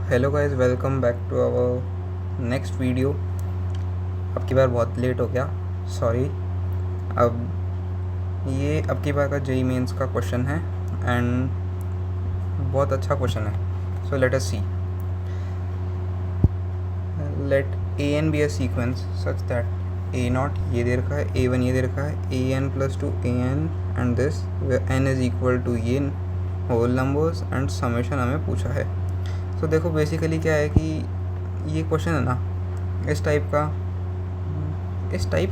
Hello guys, welcome back to our next video. अब की बार बहुत लेट हो गया, सॉरी। अब की बार का जेई मेंस का क्वेश्चन है एंड बहुत अच्छा क्वेश्चन है। So let us see. Let a n be a sequence such that a not ये दे रखा है, ए वन ये दे रखा है, a n plus two a n and this n is equal to ये होल नंबर्स एंड समेशन हमें पूछा है। तो देखो बेसिकली क्या है कि ये क्वेश्चन है ना, इस टाइप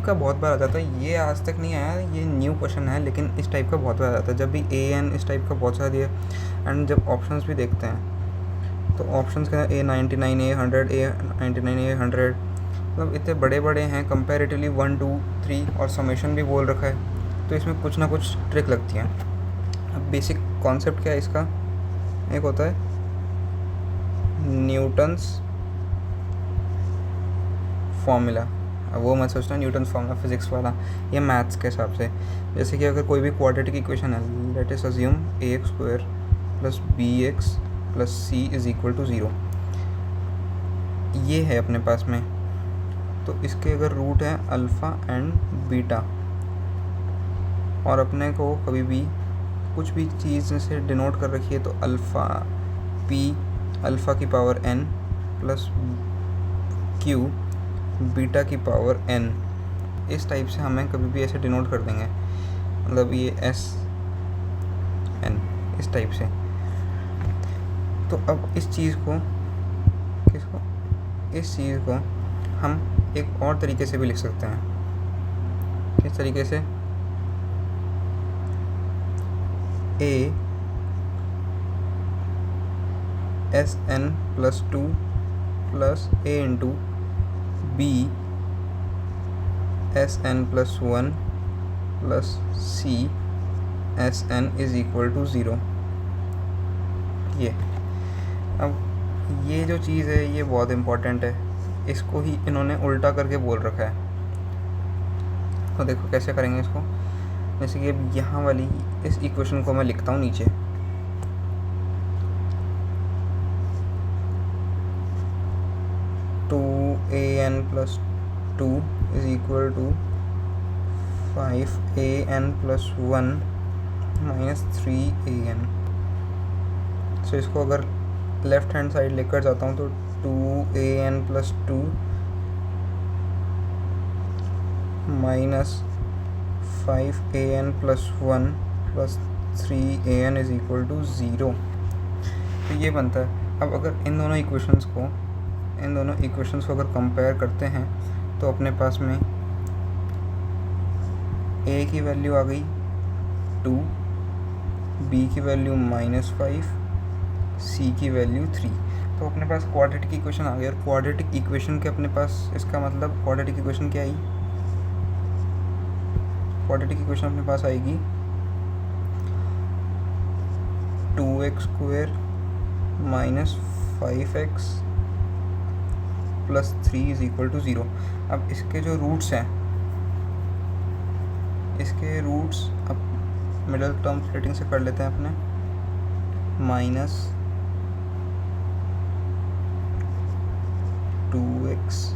का बहुत बार आ जाता है। ये आज तक नहीं आया, ये न्यू क्वेश्चन है, लेकिन इस टाइप का बहुत बार आ जाता है। जब भी ए एन इस टाइप का बहुत सारा दिया एंड जब ऑप्शंस भी देखते हैं तो ऑप्शंस के ए 99 ए 100 ए 99 ए 100 मतलब इतने बड़े बड़े हैं कंपैरेटिवली 1 2 3 और समेशन भी बोल रखा है, तो इसमें कुछ ना कुछ ट्रिक लगती हैं। अब बेसिक कॉन्सेप्ट क्या है इसका, एक होता है न्यूटन्स फॉर्मूला। अब वो मत सोचना न्यूटन्स फार्मूला फिज़िक्स वाला, ये मैथ्स के हिसाब से। जैसे कि अगर कोई भी क्वाड्रेटिक इक्वेशन है, let us assume a x square plus b x plus c is equal to 0, ये है अपने पास में। तो इसके अगर रूट है अल्फ़ा एंड बीटा, और अपने को कभी भी कुछ भी चीज़ से डिनोट कर रखी है तो अल्फ़ा पी अल्फ़ा की power n plus Q beta की पावर n, इस टाइप से हमें कभी भी ऐसे डिनोट कर देंगे, मतलब ये एस एन इस टाइप से। तो अब इस चीज़ को हम एक और तरीके से भी लिख सकते हैं। किस तरीके से? A s n plus 2 plus a into b s n plus 1 plus c s n is equal to 0। ये अब ये जो चीज़ है ये बहुत इम्पोर्टेंट है, इसको ही इन्होंने उल्टा करके बोल रखा है। तो देखो कैसे करेंगे इसको। जैसे कि अब यहाँ वाली इस इक्वेशन को मैं लिखता हूँ नीचे, two a n plus 2 is equal to 5 a n plus 1 minus 3 a n. So इसको अगर लेफ्ट हैंड साइड लेकर जाता हूँ तो 2 a n plus 2 minus 5 a n plus 1 plus 3 a n is equal to 0। तो ये बनता है। अब अगर इन दोनों इक्वेशंस को अगर कंपेयर करते हैं तो अपने पास में ए की वैल्यू आ गई 2, बी की वैल्यू -5, सी की वैल्यू 3। तो अपने पास क्वाड्रेटिक इक्वेशन आ गया। और क्वाड्रेटिक इक्वेशन के अपने पास, इसका मतलब क्वाड्रेटिक इक्वेशन क्या आई? क्वाड्रेटिक इक्वेशन अपने पास आएगी 2x square minus 5x plus 3 is equal to 0। अब इसके जो रूट्स हैं, इसके रूट्स अब मिडल टर्म स्प्लिटिंग से कर लेते हैं अपने। Minus 2x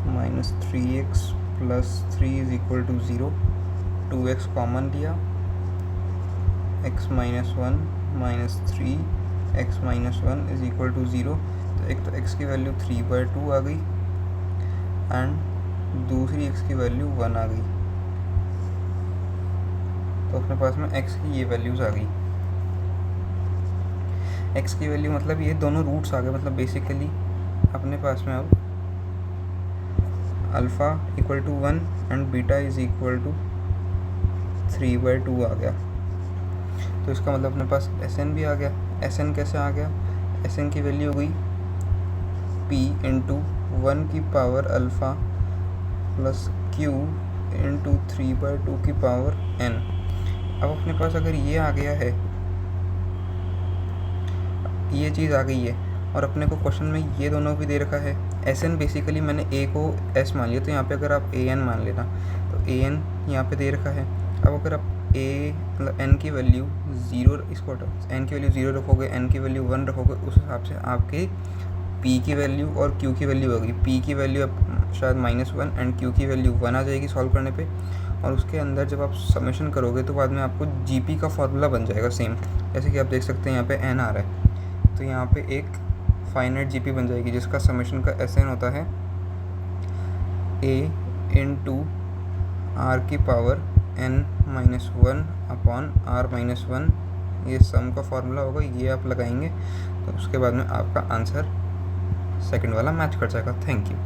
minus 3x plus 3 is equal to 0। 2x common लिया, x minus 1 minus 3 x minus 1 is equal to 0। तो एक तो x की वैल्यू 3/2 आ गई एंड दूसरी x की वैल्यू 1 आ गई। तो अपने पास में x की ये वैल्यूज़ आ गई। x की वैल्यू मतलब ये दोनों रूट्स आ गए। मतलब बेसिकली अपने पास में अब alpha equal to 1 and beta is equal to 3/2 आ गया। तो इसका मतलब अपने पास एस एन भी आ गया। एस एन कैसे आ गया? एस एन की वैल्यू हो गई p इंटू 1 की power alpha plus q into 3/2 की पावर n। अब अपने पास अगर ये आ गया है, ये चीज़ आ गई है, और अपने को क्वेश्चन में ये दोनों भी दे रखा है। एस एन बेसिकली मैंने ए को एस मान लिया, तो यहाँ पे अगर आप ए एन मान लेना तो ए एन यहाँ पे दे रखा है। अब अगर आप ए मतलब एन की वैल्यू 0, इसको एन की वैल्यू 0 रखोगे, एन की वैल्यू 1 रखोगे, उस हिसाब से आपकी पी की वैल्यू और क्यू की वैल्यू होगी। पी की वैल्यू शायद -1 एंड क्यू की वैल्यू 1 आ जाएगी सॉल्व करने पे, और उसके अंदर जब आप समेशन करोगे तो बाद में आपको जीपी का फॉर्मूला बन जाएगा सेम, जैसे कि आप देख सकते हैं यहाँ पे एन आ रहा है, तो यहाँ पे एक फाइनाइट जीपी बन जाएगी जिसका समेशन का एस एन होता है ए इंटू आर की पावर n-1 अपॉन r-1, ये सम का फॉर्मूला होगा, ये आप लगाएंगे तो उसके बाद में आपका आंसर सेकंड वाला मैच कर जाएगा। Thank you.